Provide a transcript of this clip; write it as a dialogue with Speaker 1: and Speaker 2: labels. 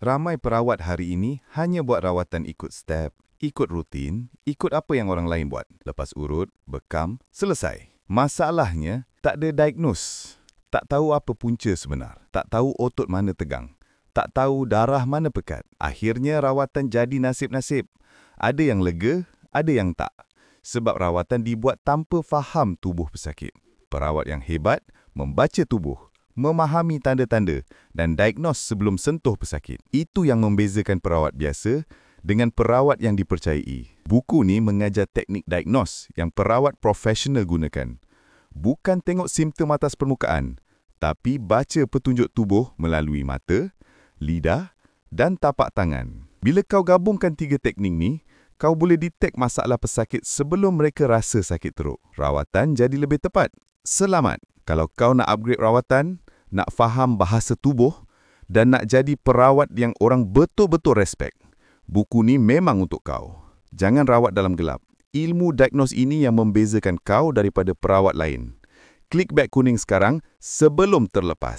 Speaker 1: Ramai perawat hari ini hanya buat rawatan ikut step, ikut rutin, ikut apa yang orang lain buat. Lepas urut, bekam, selesai. Masalahnya, tak ada diagnose. Tak tahu apa punca sebenar. Tak tahu otot mana tegang. Tak tahu darah mana pekat. Akhirnya rawatan jadi nasib-nasib. Ada yang lega, ada yang tak. Sebab rawatan dibuat tanpa faham tubuh pesakit. Perawat yang hebat membaca tubuh, memahami tanda-tanda dan diagnose sebelum sentuh pesakit. Itu yang membezakan perawat biasa dengan perawat yang dipercayai. Buku ni mengajar teknik diagnose yang perawat profesional gunakan. Bukan tengok simptom atas permukaan, tapi baca petunjuk tubuh melalui mata, lidah dan tapak tangan. Bila kau gabungkan 3 teknik ni, kau boleh detek masalah pesakit sebelum mereka rasa sakit teruk. Rawatan jadi lebih tepat. Selamat! Kalau kau nak upgrade rawatan, nak faham bahasa tubuh dan nak jadi perawat yang orang betul-betul respect, buku ni memang untuk kau. Jangan rawat dalam gelap. Ilmu diagnos ini yang membezakan kau daripada perawat lain. Klik beg kuning sekarang sebelum terlepas.